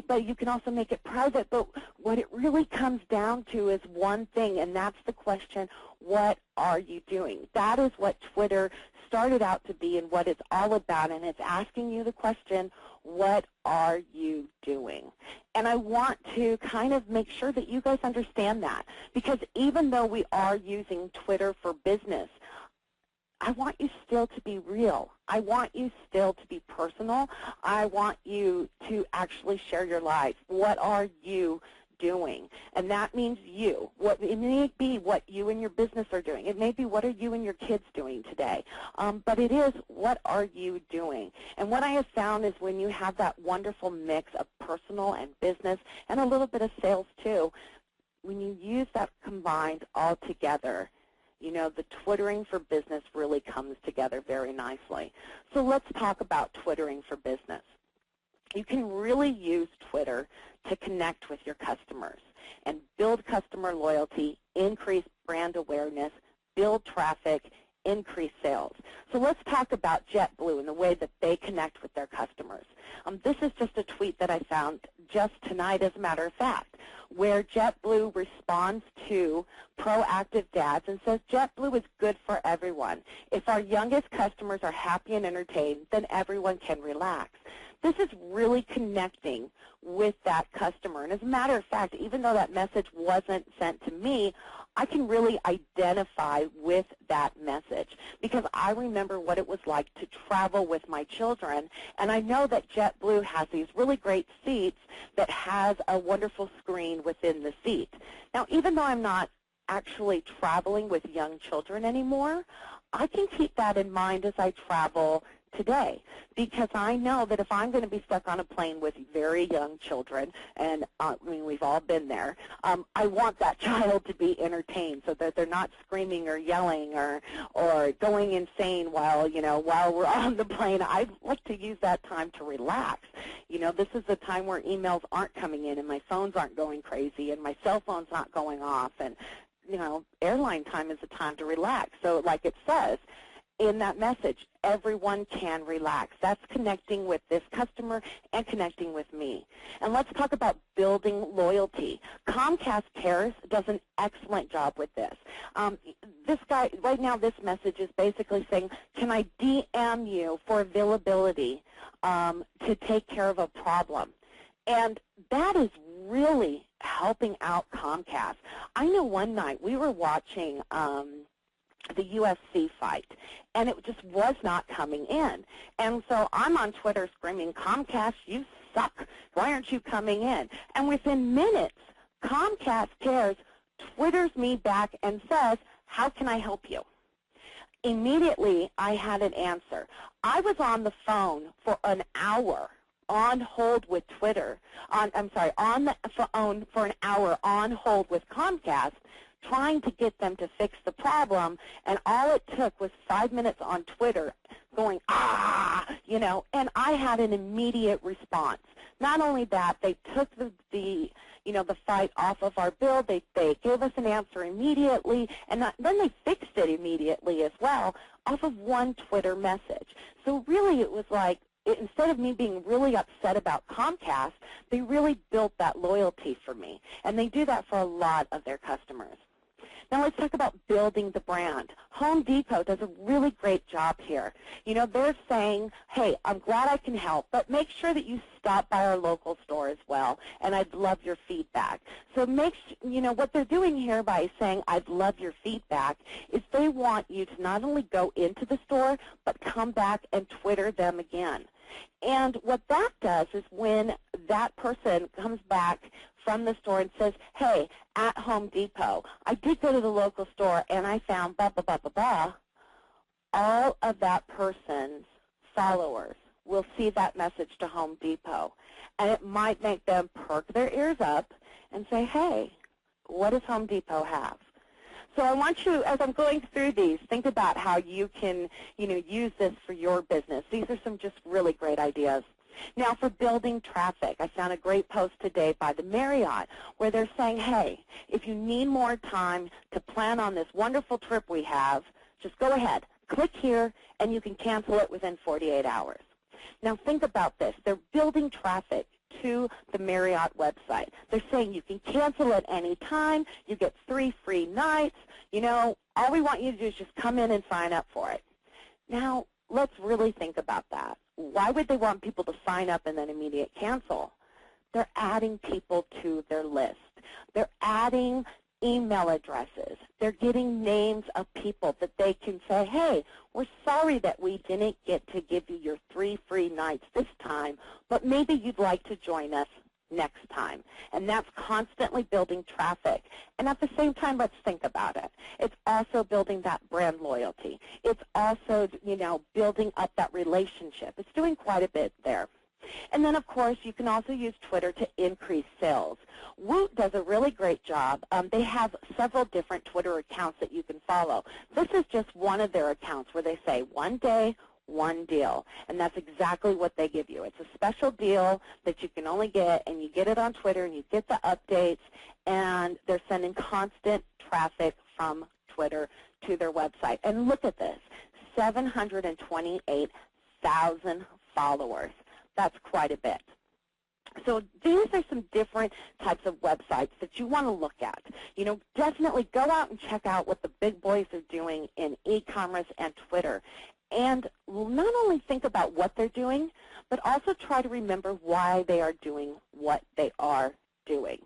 but you can also make it private. But what it really comes down to is one thing, and that's the question, what are you doing? That is what Twitter started out to be and what it's all about, and it's asking you the question, what are you doing? And I want to kind of make sure that you guys understand that, because even though we are using Twitter for business, I want you still to be real. I want you still to be personal. I want you to actually share your life. What are you doing? And that means you. It may be what you and your business are doing. It may be what are you and your kids doing today. But it is what are you doing? And what I have found is when you have that wonderful mix of personal and business and a little bit of sales too, when you use that combined all together, the Twittering for business really comes together very nicely. So let's talk about Twittering for business. You can really use Twitter to connect with your customers and build customer loyalty, increase brand awareness, build traffic, increase sales. So let's talk about JetBlue and the way that they connect with their customers. This is just a tweet that I found just tonight, as a matter of fact, where JetBlue responds to proactive dads and says, JetBlue is good for everyone. If our youngest customers are happy and entertained, then everyone can relax. This is really connecting with that customer. And as a matter of fact, even though that message wasn't sent to me, I can really identify with that message because I remember what it was like to travel with my children, and I know that JetBlue has these really great seats that has a wonderful screen within the seat. Now, even though I'm not actually traveling with young children anymore, I can keep that in mind as I travel today, because I know that if I'm going to be stuck on a plane with very young children, and we've all been there, I want that child to be entertained so that they're not screaming or yelling or going insane while we're on the plane. I'd like to use that time to relax. This is the time where emails aren't coming in and my phones aren't going crazy and my cell phone's not going off, and airline time is a time to relax. So like it says in that message, everyone can relax. That's connecting with this customer and connecting with me. And let's talk about building loyalty. Comcast Cares does an excellent job with this. This guy, right now this message is basically saying, can I DM you for availability to take care of a problem? And that is really helping out Comcast. I know one night we were watching the UFC fight, and it just was not coming in. And so I'm on Twitter screaming, Comcast, you suck. Why aren't you coming in? And within minutes, Comcast Cares Twitters me back and says, how can I help you? Immediately, I had an answer. I was on the phone for an hour on hold with Twitter, on the phone for an hour on hold with Comcast, trying to get them to fix the problem, and all it took was 5 minutes on Twitter going, and I had an immediate response. Not only that, they took the fight off of our bill. They gave us an answer immediately, and then they fixed it immediately as well off of one Twitter message. So really it was like, instead of me being really upset about Comcast, they really built that loyalty for me, and they do that for a lot of their customers. Now let's talk about building the brand. Home Depot does a really great job here. They're saying, hey, I'm glad I can help, but make sure that you stop by our local store as well, and I'd love your feedback. So what they're doing here by saying, I'd love your feedback, is they want you to not only go into the store, but come back and Twitter them again. And what that does is when that person comes back from the store and says, hey, at Home Depot, I did go to the local store and I found blah, blah, blah, blah, blah, all of that person's followers will see that message to Home Depot. And it might make them perk their ears up and say, hey, what does Home Depot have? So I want you, as I'm going through these, think about how you can, use this for your business. These are some just really great ideas. Now, for building traffic, I found a great post today by the Marriott where they're saying, hey, if you need more time to plan on this wonderful trip we have, just go ahead. Click here, and you can cancel it within 48 hours. Now, think about this. They're building traffic to the Marriott website. They're saying you can cancel at any time. You get 3 free nights. You know, all we want you to do is just come in and sign up for it. Now, let's really think about that. Why would they want people to sign up and then immediate cancel? They're adding people to their list. They're adding email addresses. They're getting names of people that they can say, hey, we're sorry that we didn't get to give you your 3 free nights this time, but maybe you'd like to join us next time. And that's constantly building traffic. And at the same time, let's think about it. It's also building that brand loyalty. It's also, you know, building up that relationship. It's doing quite a bit there. And then, of course, you can also use Twitter to increase sales. Woot does a really great job. They have several different Twitter accounts that you can follow. This is just one of their accounts where they say, one day, one deal. And that's exactly what they give you. It's a special deal that you can only get, and you get it on Twitter, and you get the updates, and they're sending constant traffic from Twitter to their website. And look at this, 728,000 followers. That's quite a bit. So these are some different types of websites that you want to look at. You know, definitely go out and check out what the big boys are doing in e-commerce and Twitter. And not only think about what they're doing, but also try to remember why they are doing what they are doing.